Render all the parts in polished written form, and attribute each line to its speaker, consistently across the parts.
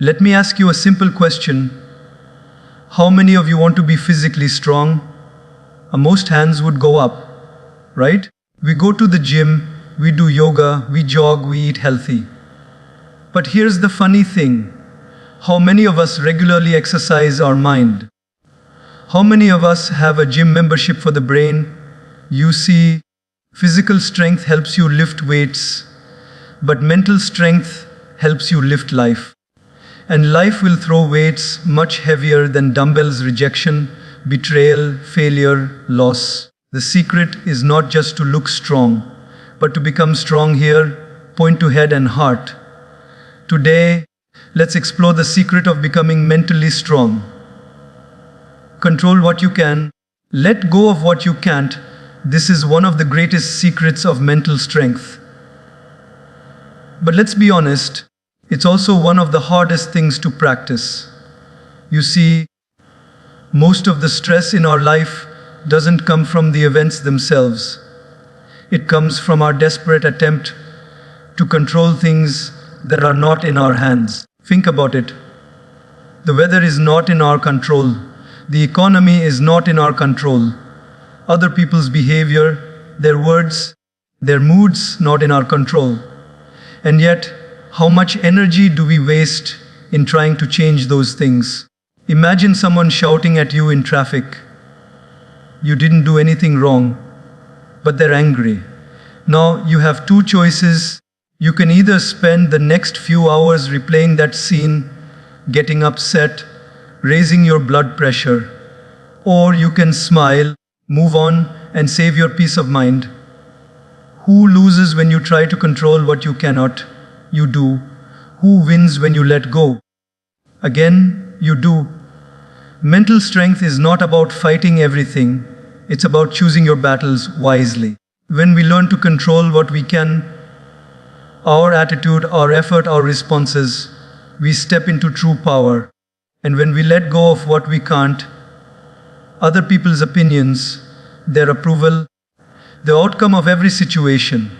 Speaker 1: Let me ask you a simple question. How many of you want to be physically strong? Most hands would go up, right? We go to the gym, we do yoga, we jog, we eat healthy. But here's the funny thing. How many of us regularly exercise our mind? How many of us have a gym membership for the brain? You see, physical strength helps you lift weights, but mental strength helps you lift life. And life will throw weights much heavier than dumbbells, rejection, betrayal, failure, loss. The secret is not just to look strong, but to become strong here, point to head and heart. Today, let's explore the secret of becoming mentally strong. Control what you can, let go of what you can't. This is one of the greatest secrets of mental strength. But let's be honest, it's also one of the hardest things to practice. You see, most of the stress in our life doesn't come from the events themselves. It comes from our desperate attempt to control things that are not in our hands. Think about it. The weather is not in our control. The economy is not in our control. Other people's behavior, their words, their moods, not in our control. And yet, how much energy do we waste in trying to change those things? Imagine someone shouting at you in traffic. You didn't do anything wrong, but they're angry. Now you have two choices. You can either spend the next few hours replaying that scene, getting upset, raising your blood pressure, or you can smile, move on, and save your peace of mind. Who loses when you try to control what you cannot? You do. Who wins when you let go? Again, you do. Mental strength is not about fighting everything. It's about choosing your battles wisely. When we learn to control what we can, our attitude, our effort, our responses, we step into true power. And when we let go of what we can't, other people's opinions, their approval, the outcome of every situation,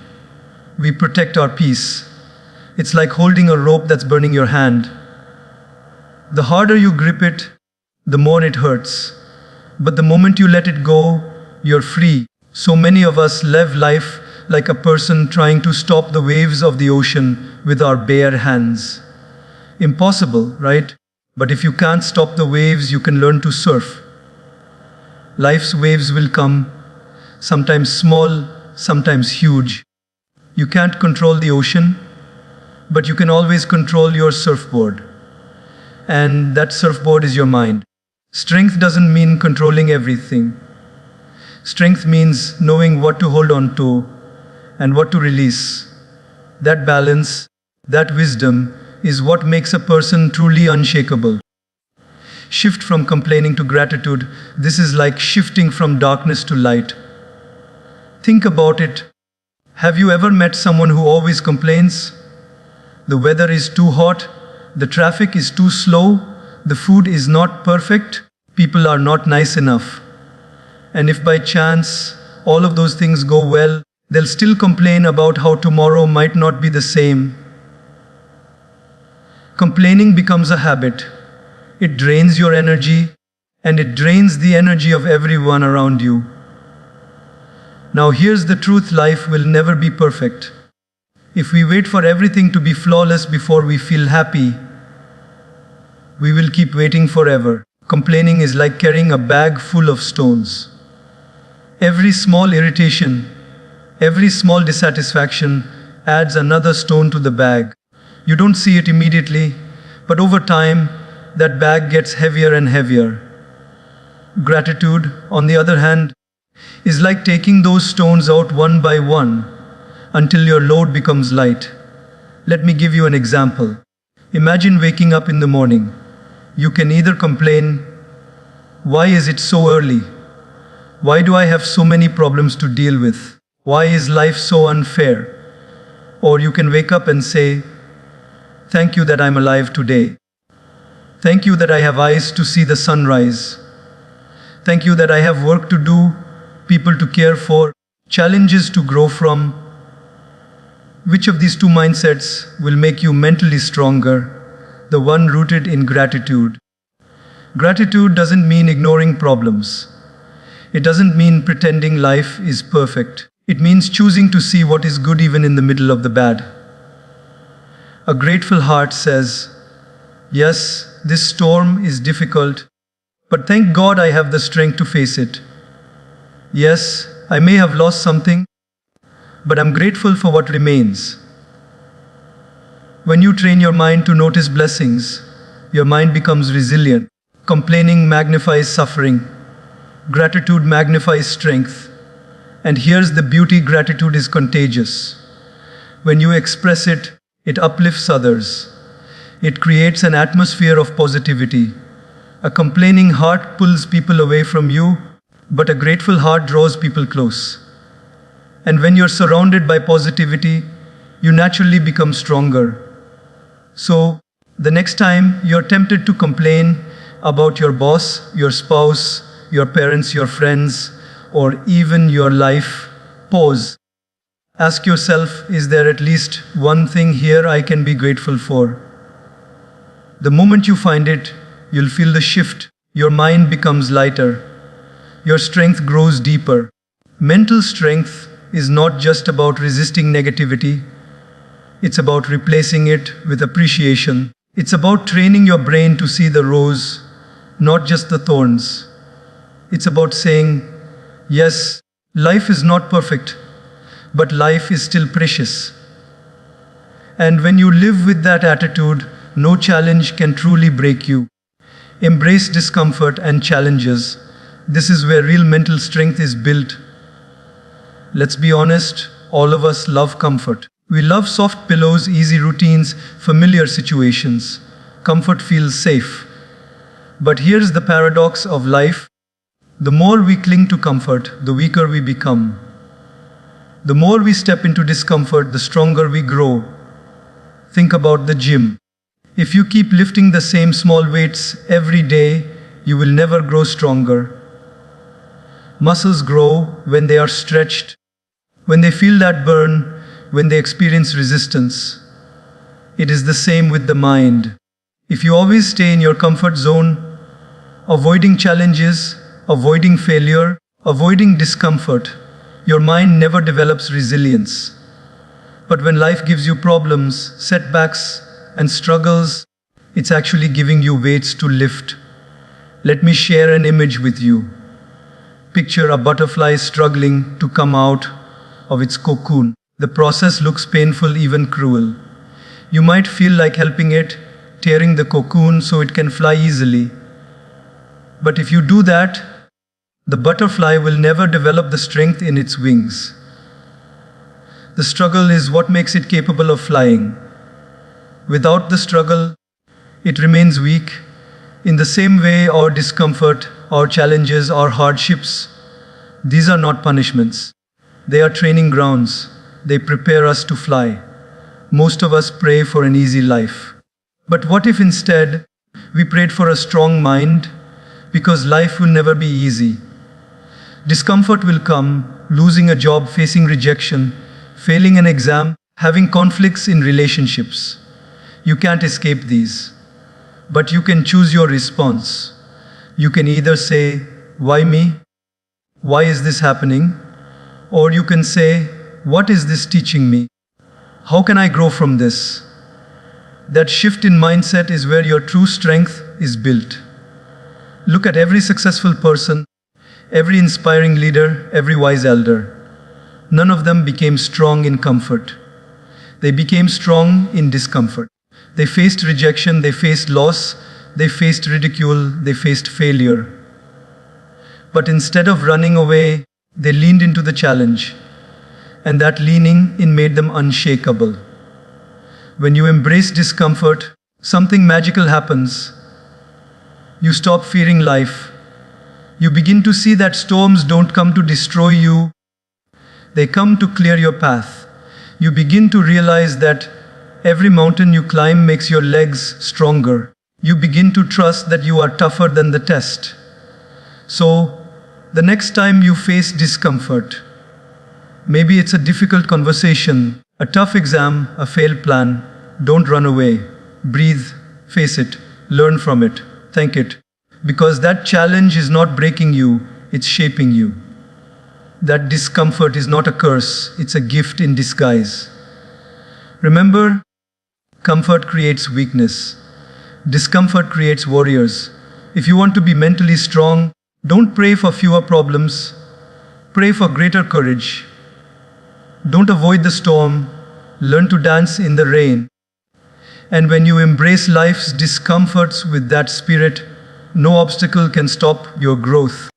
Speaker 1: we protect our peace. It's like holding a rope that's burning your hand. The harder you grip it, the more it hurts. But the moment you let it go, you're free. So many of us live life like a person trying to stop the waves of the ocean with our bare hands. Impossible, right? But if you can't stop the waves, you can learn to surf. Life's waves will come, sometimes small, sometimes huge. You can't control the ocean, but you can always control your surfboard. And that surfboard is your mind. Strength doesn't mean controlling everything. Strength means knowing what to hold on to and what to release. That balance, that wisdom, is what makes a person truly unshakable. Shift from complaining to gratitude. This is like shifting from darkness to light. Think about it. Have you ever met someone who always complains? The weather is too hot, the traffic is too slow, the food is not perfect, people are not nice enough. And if by chance all of those things go well, they'll still complain about how tomorrow might not be the same. Complaining becomes a habit. It drains your energy, and it drains the energy of everyone around you. Now here's the truth: life will never be perfect. If we wait for everything to be flawless before we feel happy, we will keep waiting forever. Complaining is like carrying a bag full of stones. Every small irritation, every small dissatisfaction adds another stone to the bag. You don't see it immediately, but over time, that bag gets heavier and heavier. Gratitude, on the other hand, is like taking those stones out one by one until your load becomes light. Let me give you an example. Imagine waking up in the morning. You can either complain, "Why is it so early? Why do I have so many problems to deal with? Why is life so unfair?" Or you can wake up and say, "Thank you that I'm alive today. Thank you that I have eyes to see the sunrise. Thank you that I have work to do, people to care for, challenges to grow from." Which of these two mindsets will make you mentally stronger? the one rooted in gratitude. Gratitude doesn't mean ignoring problems. It doesn't mean pretending life is perfect. It means choosing to see what is good even in the middle of the bad. A grateful heart says, yes, this storm is difficult, but thank God I have the strength to face it. Yes, I may have lost something, but I'm grateful for what remains. When you train your mind to notice blessings, your mind becomes resilient. Complaining magnifies suffering. Gratitude magnifies strength. And here's the beauty: gratitude is contagious. When you express it, it uplifts others. It creates an atmosphere of positivity. A complaining heart pulls people away from you, but a grateful heart draws people close. And when you're surrounded by positivity, you naturally become stronger. So, the next time you're tempted to complain about your boss, your spouse, your parents, your friends, or even your life, pause. Ask yourself, is there at least one thing here I can be grateful for? The moment you find it, you'll feel the shift. Your mind becomes lighter. Your strength grows deeper. Mental strength is not just about resisting negativity. It's about replacing it with appreciation. It's about training your brain to see the rose, not just the thorns. It's about saying, yes, life is not perfect, but life is still precious. And when you live with that attitude, no challenge can truly break you. Embrace discomfort and challenges. This is where real mental strength is built. Let's be honest, all of us love comfort. We love soft pillows, easy routines, familiar situations. Comfort feels safe. But here's the paradox of life. The more we cling to comfort, the weaker we become. The more we step into discomfort, the stronger we grow. Think about the gym. If you keep lifting the same small weights every day, you will never grow stronger. Muscles grow when they are stretched, when they feel that burn, when they experience resistance. It is the same with the mind. If you always stay in your comfort zone, avoiding challenges, avoiding failure, avoiding discomfort, your mind never develops resilience. But when life gives you problems, setbacks, and struggles, it's actually giving you weights to lift. Let me share an image with you. Picture a butterfly struggling to come out of its cocoon. The process looks painful, even cruel. You might feel like helping it, tearing the cocoon so it can fly easily. But if you do that, the butterfly will never develop the strength in its wings. The struggle is what makes it capable of flying. Without the struggle, it remains weak. In the same way, our discomfort, our challenges, our hardships, these are not punishments. They are training grounds. They prepare us to fly. Most of us pray for an easy life. But what if instead we prayed for a strong mind? Because life will never be easy. Discomfort will come: losing a job, facing rejection, failing an exam, having conflicts in relationships. You can't escape these. But you can choose your response. You can either say, why me? Why is this happening? Or you can say, what is this teaching me? How can I grow from this? That shift in mindset is where your true strength is built. Look at every successful person, every inspiring leader, every wise elder. None of them became strong in comfort. They became strong in discomfort. They faced rejection, they faced loss, they faced ridicule, they faced failure. But instead of running away, they leaned into the challenge. And that leaning in made them unshakable. When you embrace discomfort, something magical happens. You stop fearing life. You begin to see that storms don't come to destroy you. They come to clear your path. You begin to realize that every mountain you climb makes your legs stronger. You begin to trust that you are tougher than the test. So, the next time you face discomfort, maybe it's a difficult conversation, a tough exam, a failed plan, don't run away. Breathe, Face it, learn from it, thank it. Because that challenge is not breaking you, it's shaping you. That discomfort is not a curse, it's a gift in disguise. Remember, comfort creates weakness. Discomfort creates warriors. If you want to be mentally strong, don't pray for fewer problems. Pray for greater courage. Don't avoid the storm. Learn to dance in the rain. And when you embrace life's discomforts with that spirit, no obstacle can stop your growth.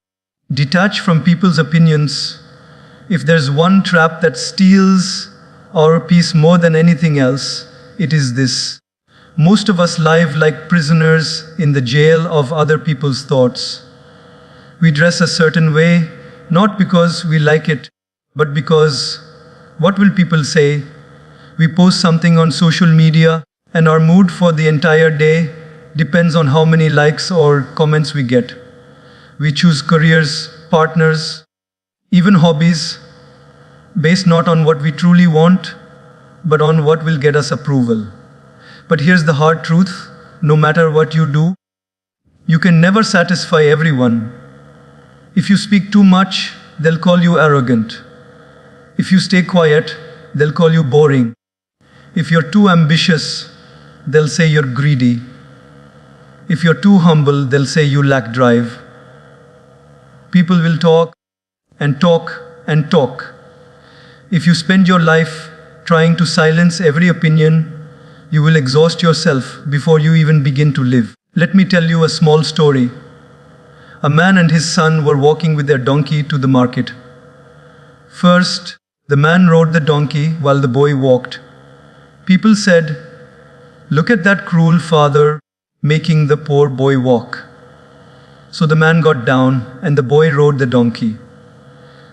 Speaker 1: Detach from people's opinions. If there's one trap that steals our peace more than anything else, it is this. Most of us live like prisoners in the jail of other people's thoughts. We dress a certain way, not because we like it, but because what will people say? We post something on social media, and our mood for the entire day depends on how many likes or comments we get. We choose careers, partners, even hobbies, based not on what we truly want, but on what will get us approval. But here's the hard truth, no matter what you do, you can never satisfy everyone. If you speak too much, they'll call you arrogant. If you stay quiet, they'll call you boring. If you're too ambitious, they'll say you're greedy. If you're too humble, they'll say you lack drive. People will talk and talk and talk. If you spend your life trying to silence every opinion, you will exhaust yourself before you even begin to live. Let me tell you a small story. A man and his son were walking with their donkey to the market. First, the man rode the donkey while the boy walked. People said, "Look at that cruel father making the poor boy walk." So the man got down and the boy rode the donkey.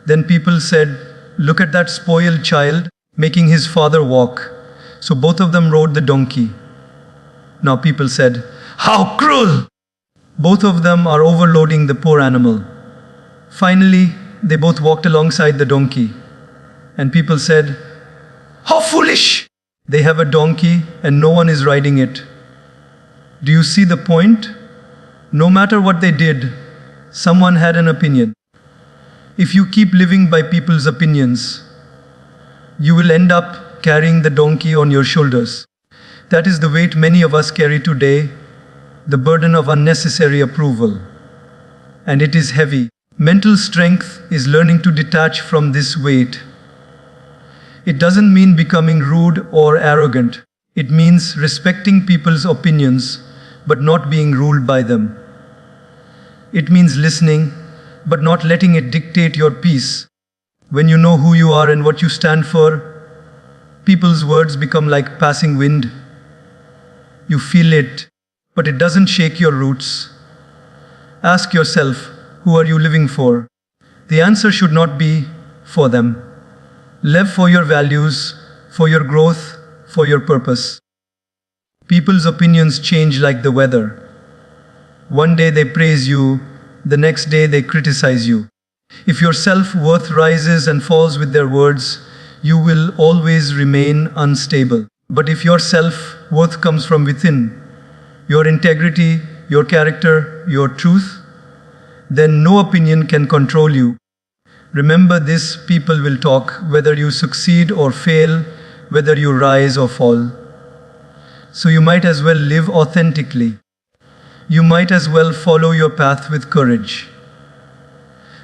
Speaker 1: Then people said, "Look at that spoiled child making his father walk." So both of them rode the donkey. Now people said, "How cruel! Both of them are overloading the poor animal." Finally, they both walked alongside the donkey. And people said, "How foolish! They have a donkey and no one is riding it." Do you see the point? No matter what they did, someone had an opinion. If you keep living by people's opinions, you will end up carrying the donkey on your shoulders. That is the weight many of us carry today, the burden of unnecessary approval. And it is heavy. Mental strength is learning to detach from this weight. It doesn't mean becoming rude or arrogant. It means respecting people's opinions, but not being ruled by them. It means listening, but not letting it dictate your peace. When you know who you are and what you stand for, people's words become like passing wind. You feel it, but it doesn't shake your roots. Ask yourself, who are you living for? The answer should not be for them. Live for your values, for your growth, for your purpose. People's opinions change like the weather. One day they praise you, the next day they criticize you. If your self-worth rises and falls with their words, you will always remain unstable. But if your self-worth comes from within, your integrity, your character, your truth, then no opinion can control you. Remember this, people will talk, whether you succeed or fail, whether you rise or fall. So you might as well live authentically. You might as well follow your path with courage.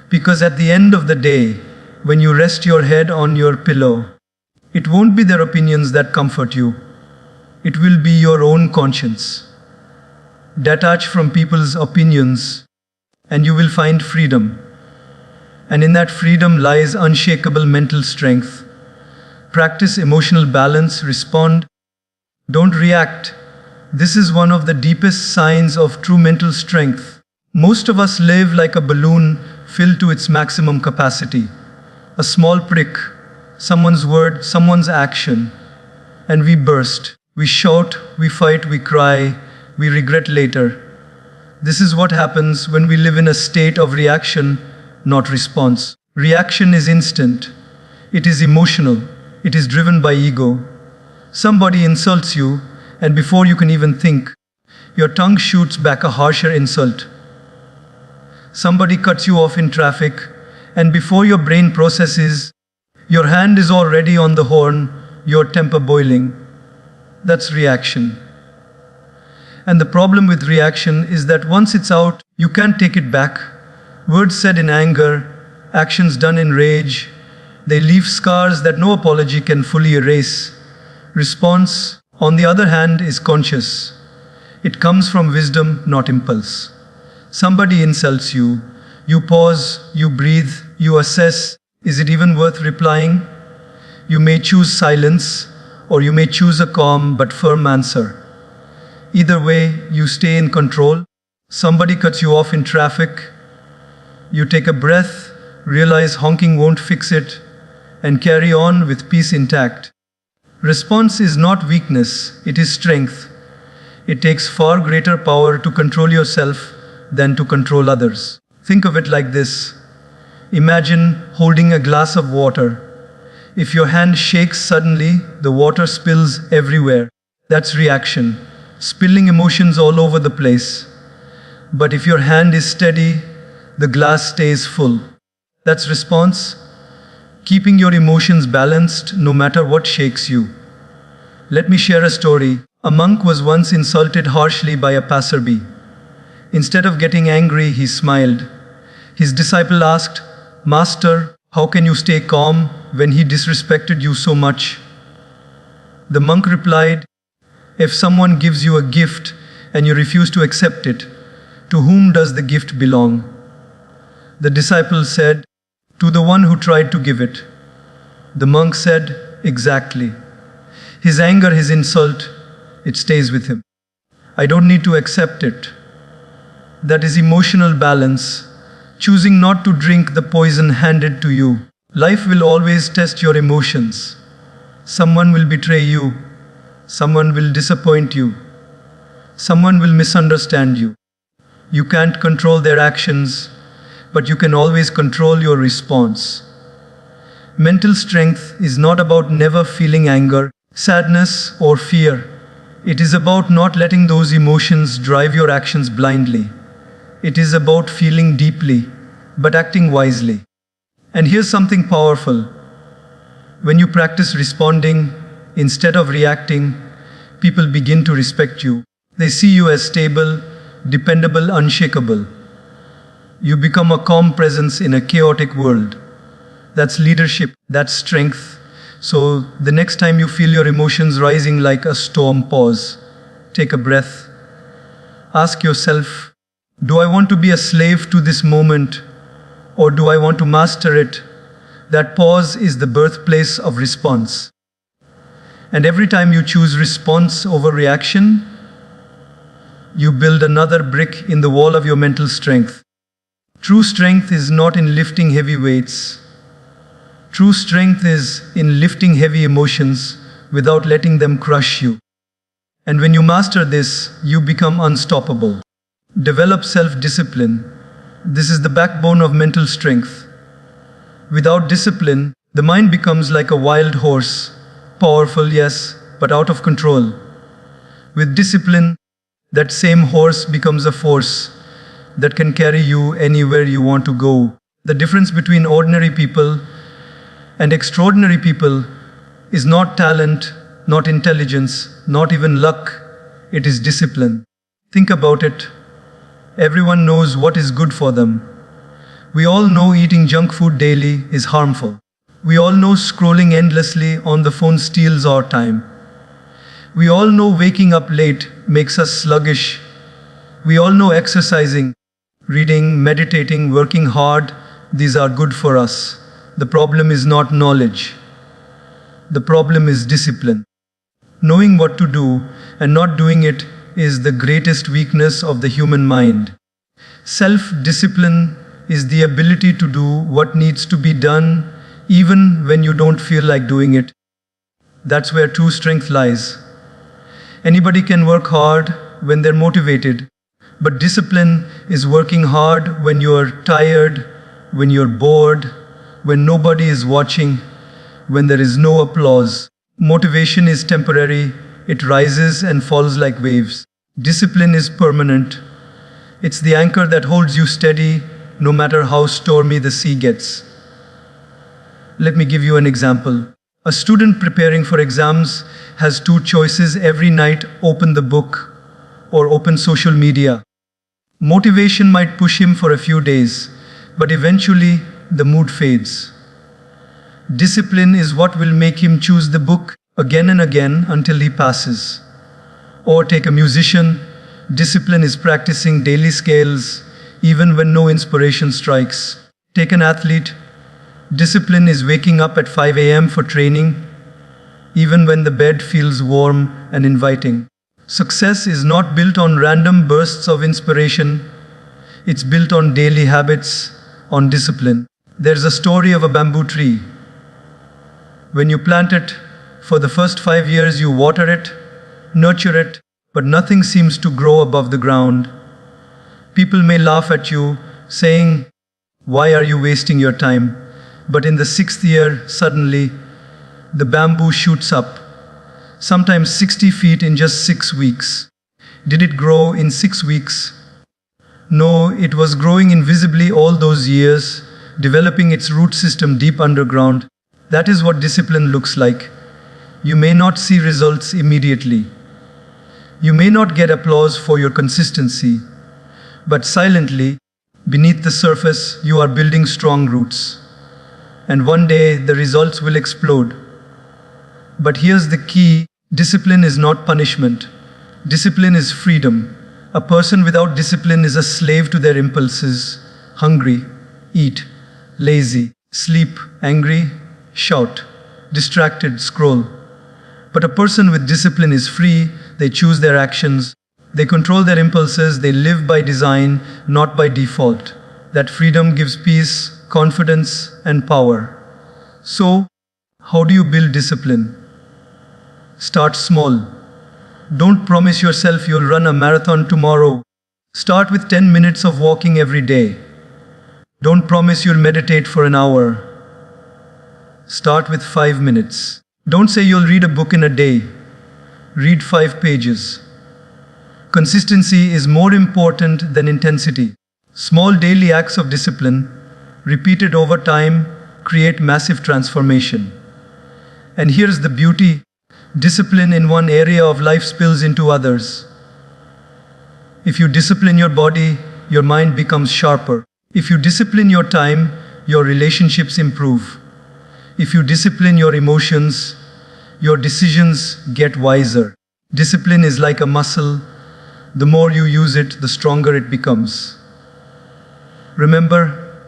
Speaker 1: Because at the end of the day, when you rest your head on your pillow, it won't be their opinions that comfort you. It will be your own conscience. Detach from people's opinions, and you will find freedom. And in that freedom lies unshakable mental strength. Practice emotional balance, respond. Don't react. This is one of the deepest signs of true mental strength. Most of us live like a balloon filled to its maximum capacity. A small prick, someone's word, someone's action, and we burst. We shout, we fight, we cry, we regret later. This is what happens when we live in a state of reaction, not response. Reaction is instant. It is emotional. It is driven by ego. Somebody insults you, and before you can even think, Your tongue shoots back a harsher insult. Somebody cuts you off in traffic, and before your brain processes, your hand is already on the horn, your temper boiling. That's reaction. And the problem with reaction is that once it's out, you can't take it back. Words said in anger, actions done in rage, they leave scars that no apology can fully erase. Response, on the other hand, is conscious. It comes from wisdom, not impulse. Somebody insults you. You pause, you breathe, you assess, is it even worth replying? You may choose silence, or you may choose a calm but firm answer. Either way, you stay in control. Somebody cuts you off in traffic. You take a breath, realize honking won't fix it, and carry on with peace intact. Response is not weakness, it is strength. It takes far greater power to control yourself than to control others. Think of it like this. Imagine holding a glass of water. If your hand shakes suddenly, the water spills everywhere. That's reaction, spilling emotions all over the place. But if your hand is steady, the glass stays full. That's response, keeping your emotions balanced no matter what shakes you. Let me share a story. A monk was once insulted harshly by a passerby. Instead of getting angry, he smiled. His disciple asked, "Master, how can you stay calm when he disrespected you so much?" The monk replied, "If someone gives you a gift and you refuse to accept it, to whom does the gift belong?" The disciple said, "To the one who tried to give it." The monk said, "Exactly. His anger, his insult, it stays with him. I don't need to accept it." That is emotional balance, choosing not to drink the poison handed to you. Life will always test your emotions. Someone will betray you. Someone will disappoint you. Someone will misunderstand you. You can't control their actions, but you can always control your response. Mental strength is not about never feeling anger, sadness, or fear. It is about not letting those emotions drive your actions blindly. It is about feeling deeply, but acting wisely. And here's something powerful. When you practice responding instead of reacting, people begin to respect you. They see you as stable, dependable, unshakable. You become a calm presence in a chaotic world. That's leadership, that's strength. So the next time you feel your emotions rising like a storm, pause. Take a breath. Ask yourself, do I want to be a slave to this moment, or do I want to master it? That pause is the birthplace of response. And every time you choose response over reaction, you build another brick in the wall of your mental strength. True strength is not in lifting heavy weights. True strength is in lifting heavy emotions without letting them crush you. And when you master this, you become unstoppable. Develop self-discipline. This is the backbone of mental strength. Without discipline, the mind becomes like a wild horse. Powerful, yes, but out of control. With discipline, that same horse becomes a force that can carry you anywhere you want to go. The difference between ordinary people and extraordinary people is not talent, not intelligence, not even luck. It is discipline. Think about it. Everyone knows what is good for them. We all know eating junk food daily is harmful. We all know scrolling endlessly on the phone steals our time. We all know waking up late makes us sluggish. We all know exercising, reading, meditating, working hard, these are good for us. The problem is not knowledge. The problem is discipline. Knowing what to do and not doing it is the greatest weakness of the human mind. Self-discipline is the ability to do what needs to be done even when you don't feel like doing it. That's where true strength lies. Anybody can work hard when they're motivated, but discipline is working hard when you're tired, when you're bored, when nobody is watching, when there is no applause. Motivation is temporary, it rises and falls like waves. Discipline is permanent. It's the anchor that holds you steady no matter how stormy the sea gets. Let me give you an example. A student preparing for exams has two choices every night: open the book or open social media. Motivation might push him for a few days, but eventually the mood fades. Discipline is what will make him choose the book again and again until he passes. Or take a musician, discipline is practicing daily scales even when no inspiration strikes. Take an athlete, discipline is waking up at 5 a.m. for training even when the bed feels warm and inviting. Success is not built on random bursts of inspiration, it's built on daily habits, on discipline. There's a story of a bamboo tree. When you plant it, for the first 5 years you water it, nurture it, but nothing seems to grow above the ground. People may laugh at you, saying, "Why are you wasting your time?" But in the 6th year, suddenly, the bamboo shoots up, sometimes 60 feet in just 6 weeks. Did it grow in 6 weeks? No, it was growing invisibly all those years, developing its root system deep underground. That is what discipline looks like. You may not see results immediately. You may not get applause for your consistency, but silently, beneath the surface, you are building strong roots. And one day, the results will explode. But here's the key: discipline is not punishment. Discipline is freedom. A person without discipline is a slave to their impulses: hungry, eat; lazy, sleep; angry, shout; distracted, scroll. But a person with discipline is free. They choose their actions. They control their impulses. They live by design, not by default. That freedom gives peace, confidence, and power. So, how do you build discipline? Start small. Don't promise yourself you'll run a marathon tomorrow. Start with 10 minutes of walking every day. Don't promise you'll meditate for an hour. Start with 5 minutes. Don't say you'll read a book in a day. Read 5 pages. Consistency is more important than intensity. Small daily acts of discipline, repeated over time, create massive transformation. And here's the beauty: discipline in one area of life spills into others. If you discipline your body, your mind becomes sharper. If you discipline your time, your relationships improve. If you discipline your emotions, your decisions get wiser. Discipline is like a muscle. The more you use it, the stronger it becomes. Remember,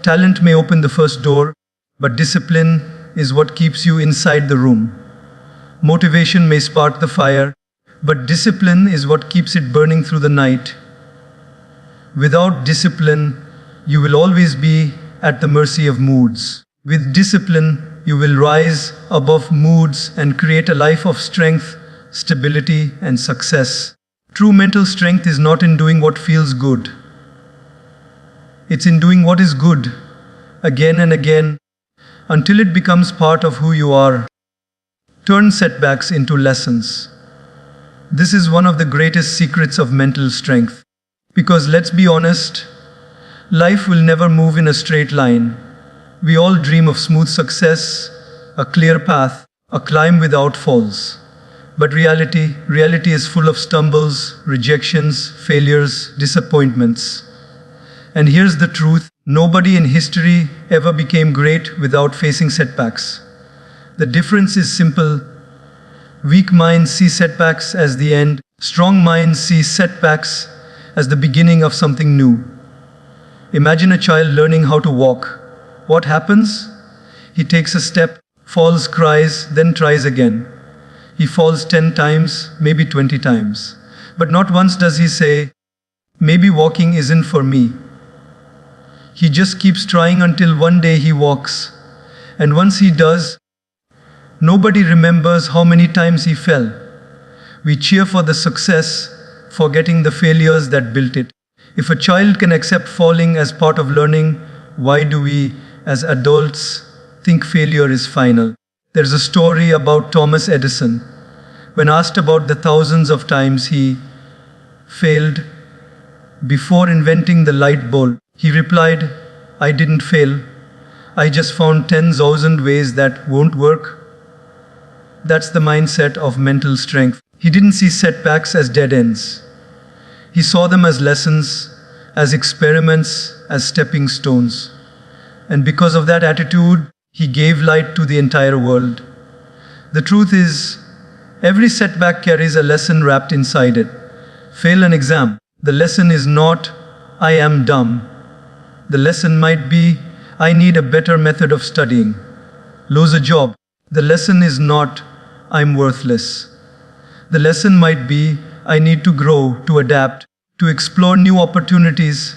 Speaker 1: talent may open the first door, but discipline is what keeps you inside the room. Motivation may spark the fire, but discipline is what keeps it burning through the night. Without discipline, you will always be at the mercy of moods. With discipline, you will rise above moods and create a life of strength, stability, and success. True mental strength is not in doing what feels good. It's in doing what is good, again and again, until it becomes part of who you are. Turn setbacks into lessons. This is one of the greatest secrets of mental strength. Because let's be honest, life will never move in a straight line. We all dream of smooth success, a clear path, a climb without falls. But reality is full of stumbles, rejections, failures, disappointments. And here's the truth: nobody in history ever became great without facing setbacks. The difference is simple. Weak minds see setbacks as the end. Strong minds see setbacks as the beginning of something new. Imagine a child learning how to walk. What happens? He takes a step, falls, cries, then tries again. He falls 10 times, maybe 20 times. But not once does he say, "Maybe walking isn't for me." He just keeps trying until one day he walks. And once he does, nobody remembers how many times he fell. We cheer for the success, forgetting the failures that built it. If a child can accept falling as part of learning, why do we, as adults, think failure is final? There's a story about Thomas Edison. When asked about the thousands of times he failed before inventing the light bulb. He replied, I didn't fail. I just found 10,000 ways that won't work. That's the mindset of mental strength. He didn't see setbacks as dead ends. He saw them as lessons, as experiments, as stepping stones. And because of that attitude, he gave light to the entire world. The truth is, every setback carries a lesson wrapped inside it. Fail an exam. The lesson is not, I am dumb. The lesson might be, I need a better method of studying. Lose a job. The lesson is not, I'm worthless. The lesson might be, I need to grow, to adapt, to explore new opportunities,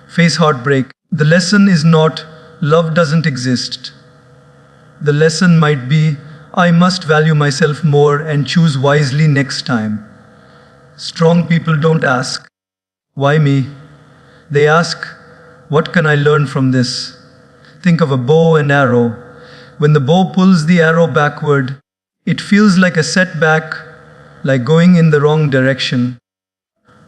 Speaker 1: face heartbreak. The lesson is not, love doesn't exist. The lesson might be, I must value myself more and choose wisely next time. Strong people don't ask, why me? They ask, what can I learn from this? Think of a bow and arrow. When the bow pulls the arrow backward, it feels like a setback, like going in the wrong direction.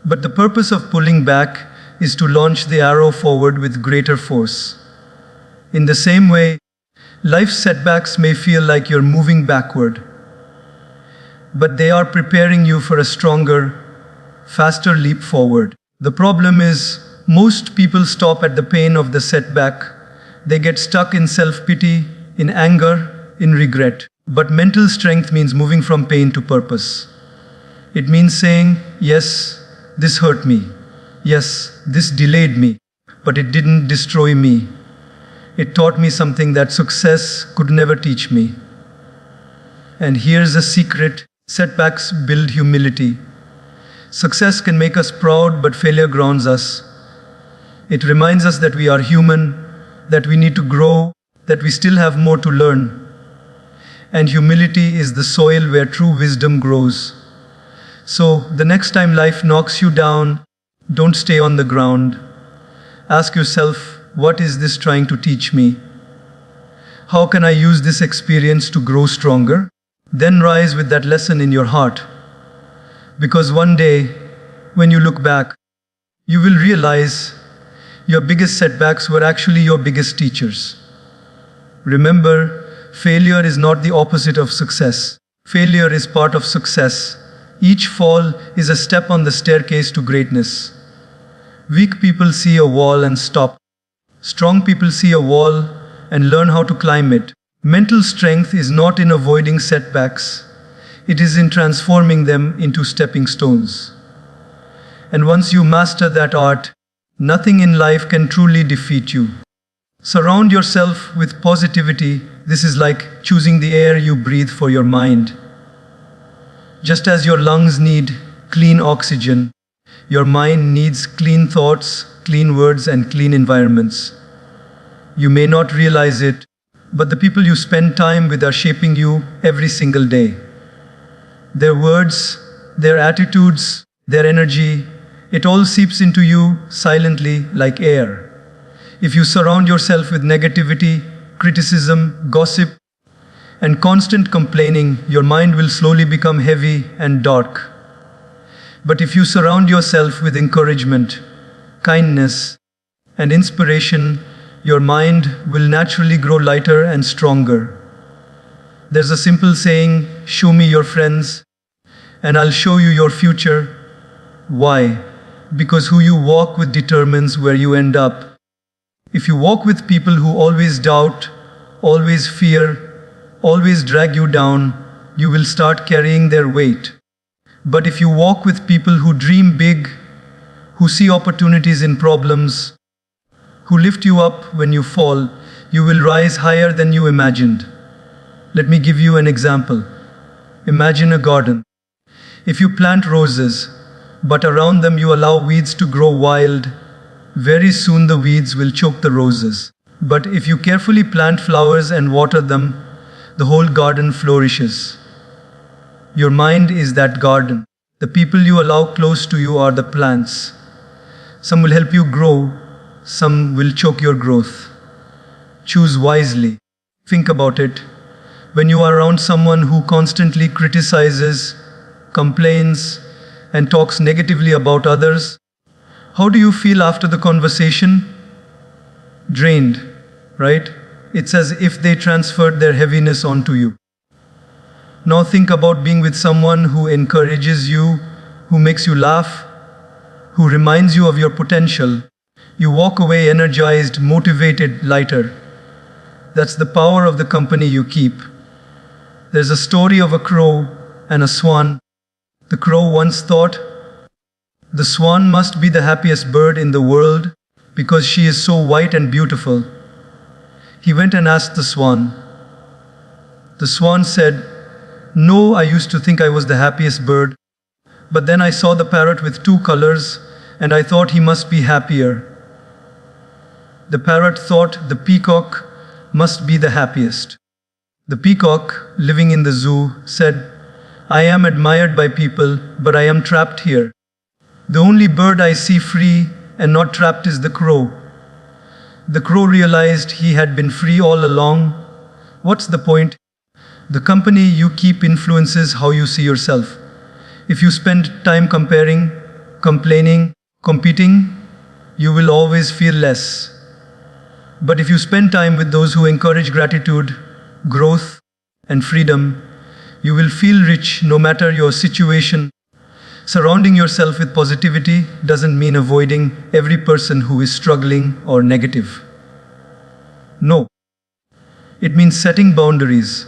Speaker 1: But the purpose of pulling back is to launch the arrow forward with greater force. In the same way, life's setbacks may feel like you're moving backward, but they are preparing you for a stronger, faster leap forward. The problem is, most people stop at the pain of the setback. They get stuck in self-pity, in anger, in regret. But mental strength means moving from pain to purpose. It means saying, yes, this hurt me. Yes, this delayed me. But it didn't destroy me. It taught me something that success could never teach me. And here's a secret: setbacks build humility. Success can make us proud, but failure grounds us. It reminds us that we are human, that we need to grow, that we still have more to learn. And humility is the soil where true wisdom grows. So, the next time life knocks you down, don't stay on the ground. Ask yourself, what is this trying to teach me? How can I use this experience to grow stronger? Then rise with that lesson in your heart. Because one day, when you look back, you will realize your biggest setbacks were actually your biggest teachers. Remember, failure is not the opposite of success. Failure is part of success. Each fall is a step on the staircase to greatness. Weak people see a wall and stop. Strong people see a wall and learn how to climb it. Mental strength is not in avoiding setbacks. It is in transforming them into stepping stones. And once you master that art, nothing in life can truly defeat you. Surround yourself with positivity. This is like choosing the air you breathe for your mind. Just as your lungs need clean oxygen, your mind needs clean thoughts, clean words, and clean environments. You may not realize it, but the people you spend time with are shaping you every single day. Their words, their attitudes, their energy, it all seeps into you silently like air. If you surround yourself with negativity, criticism, gossip, and constant complaining, your mind will slowly become heavy and dark. But if you surround yourself with encouragement, kindness, and inspiration, your mind will naturally grow lighter and stronger. There's a simple saying, show me your friends, and I'll show you your future. Why? Because who you walk with determines where you end up. If you walk with people who always doubt, always fear, always drag you down, you will start carrying their weight. But if you walk with people who dream big, who see opportunities in problems, who lift you up when you fall, you will rise higher than you imagined. Let me give you an example. Imagine a garden. If you plant roses, but around them you allow weeds to grow wild, very soon the weeds will choke the roses. But if you carefully plant flowers and water them, the whole garden flourishes. Your mind is that garden. The people you allow close to you are the plants. Some will help you grow, some will choke your growth. Choose wisely. Think about it. When you are around someone who constantly criticizes, complains, and talks negatively about others, how do you feel after the conversation? Drained, right? It's as if they transferred their heaviness onto you. Now think about being with someone who encourages you, who makes you laugh, who reminds you of your potential. You walk away energized, motivated, lighter. That's the power of the company you keep. There's a story of a crow and a swan. The crow once thought, the swan must be the happiest bird in the world because she is so white and beautiful. He went and asked the swan. The swan said, no, I used to think I was the happiest bird, but then I saw the parrot with two colors and I thought he must be happier. The parrot thought the peacock must be the happiest. The peacock, living in the zoo, said, I am admired by people, but I am trapped here. The only bird I see free and not trapped is the crow. The crow realized he had been free all along. What's the point? The company you keep influences how you see yourself. If you spend time comparing, complaining, competing, you will always feel less. But if you spend time with those who encourage gratitude, growth, and freedom, you will feel rich no matter your situation. Surrounding yourself with positivity doesn't mean avoiding every person who is struggling or negative. No. It means setting boundaries.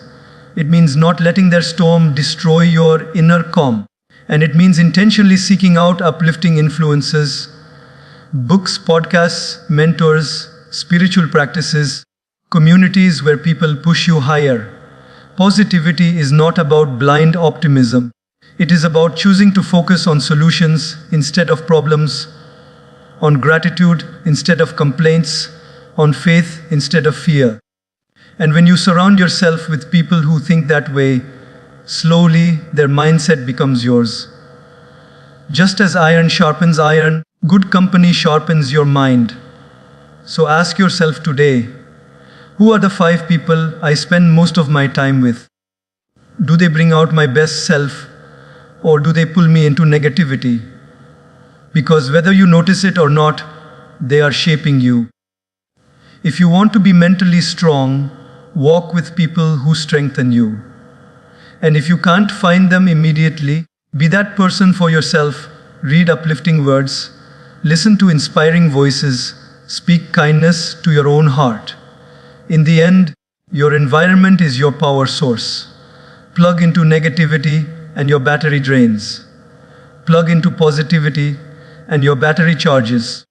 Speaker 1: It means not letting their storm destroy your inner calm. And it means intentionally seeking out uplifting influences, books, podcasts, mentors, spiritual practices, communities where people push you higher. Positivity is not about blind optimism. It is about choosing to focus on solutions instead of problems, on gratitude instead of complaints, on faith instead of fear. And when you surround yourself with people who think that way, slowly their mindset becomes yours. Just as iron sharpens iron, good company sharpens your mind. So ask yourself today, who are the 5 people I spend most of my time with? Do they bring out my best self, or do they pull me into negativity? Because whether you notice it or not, they are shaping you. If you want to be mentally strong, walk with people who strengthen you. And if you can't find them immediately, be that person for yourself. Read uplifting words, listen to inspiring voices, speak kindness to your own heart. In the end, your environment is your power source. Plug into negativity and your battery drains. Plug into positivity and your battery charges.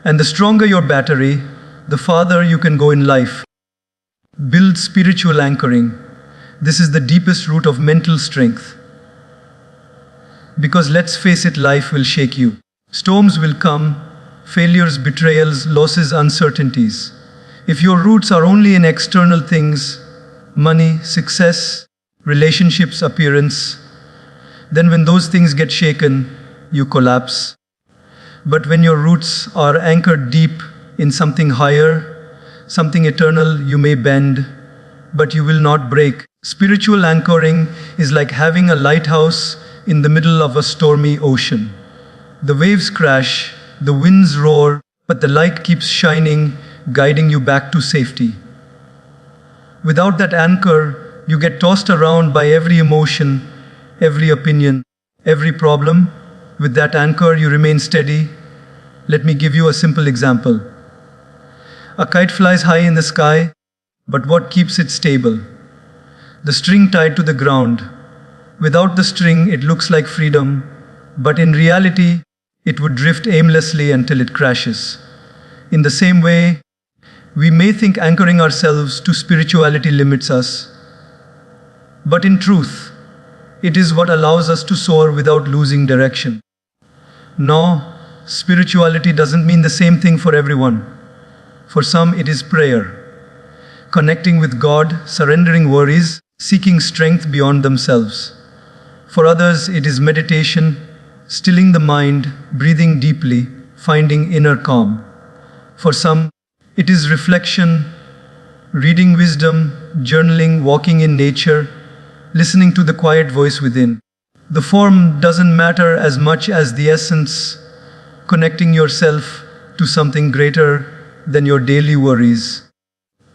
Speaker 1: And the stronger your battery, the farther you can go in life. Build spiritual anchoring. This is the deepest root of mental strength. Because let's face it, life will shake you. Storms will come, failures, betrayals, losses, uncertainties. If your roots are only in external things, money, success, relationships, appearance, then when those things get shaken, you collapse. But when your roots are anchored deep in something higher, something eternal, you may bend, but you will not break. Spiritual anchoring is like having a lighthouse in the middle of a stormy ocean. The waves crash, the winds roar, but the light keeps shining, guiding you back to safety. Without that anchor, you get tossed around by every emotion, every opinion, every problem. With that anchor, you remain steady. Let me give you a simple example. A kite flies high in the sky, but what keeps it stable? The string tied to the ground. Without the string, it looks like freedom, but in reality, it would drift aimlessly until it crashes. In the same way, we may think anchoring ourselves to spirituality limits us, but in truth, it is what allows us to soar without losing direction. No, spirituality doesn't mean the same thing for everyone. For some, it is prayer, connecting with God, surrendering worries, seeking strength beyond themselves. For others, it is meditation, stilling the mind, breathing deeply, finding inner calm. For some, it is reflection, reading wisdom, journaling, walking in nature, listening to the quiet voice within. The form doesn't matter as much as the essence, connecting yourself to something greater than your daily worries.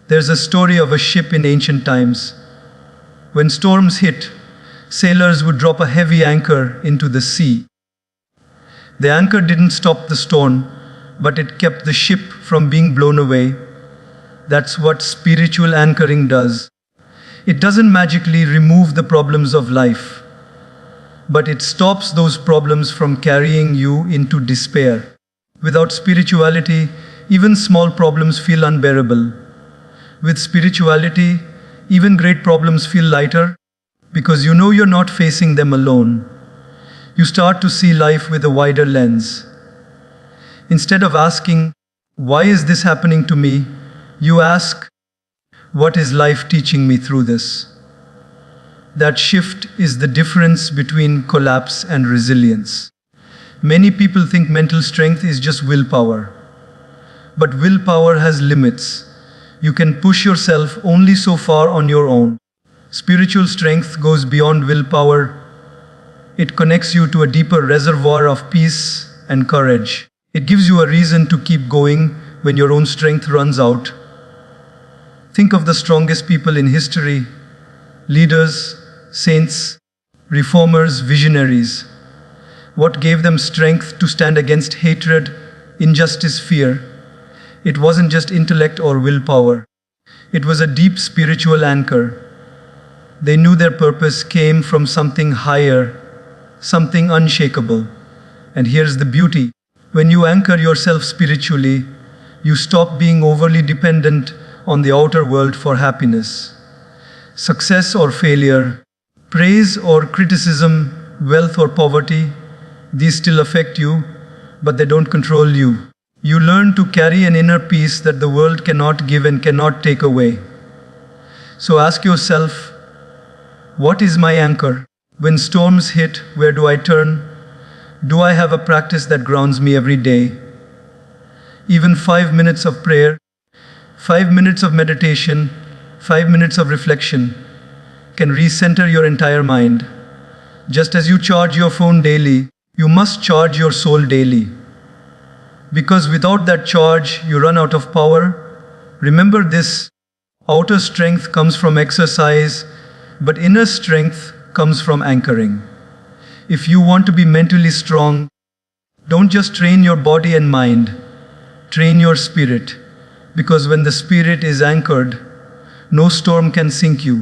Speaker 1: There's a story of a ship in ancient times. When storms hit, sailors would drop a heavy anchor into the sea. The anchor didn't stop the storm, but it kept the ship from being blown away. That's what spiritual anchoring does. It doesn't magically remove the problems of life, but it stops those problems from carrying you into despair. Without spirituality, even small problems feel unbearable. With spirituality, even great problems feel lighter because you know you're not facing them alone. You start to see life with a wider lens. Instead of asking, "Why is this happening to me?" you ask, "What is life teaching me through this?" That shift is the difference between collapse and resilience. Many people think mental strength is just willpower. But willpower has limits. You can push yourself only so far on your own. Spiritual strength goes beyond willpower. It connects you to a deeper reservoir of peace and courage. It gives you a reason to keep going when your own strength runs out. Think of the strongest people in history: leaders, saints, reformers, visionaries. What gave them strength to stand against hatred, injustice, fear? It wasn't just intellect or willpower. It was a deep spiritual anchor. They knew their purpose came from something higher, something unshakable. And here's the beauty. When you anchor yourself spiritually, you stop being overly dependent on the outer world for happiness. Success or failure, praise or criticism, wealth or poverty, these still affect you, but they don't control you. You learn to carry an inner peace that the world cannot give and cannot take away. So ask yourself, what is my anchor? When storms hit, where do I turn? Do I have a practice that grounds me every day? Even 5 minutes of prayer, 5 minutes of meditation, 5 minutes of reflection can recenter your entire mind. Just as you charge your phone daily, you must charge your soul daily. Because without that charge, you run out of power. Remember this: outer strength comes from exercise, but inner strength comes from anchoring. If you want to be mentally strong, don't just train your body and mind, train your spirit. Because when the spirit is anchored, no storm can sink you.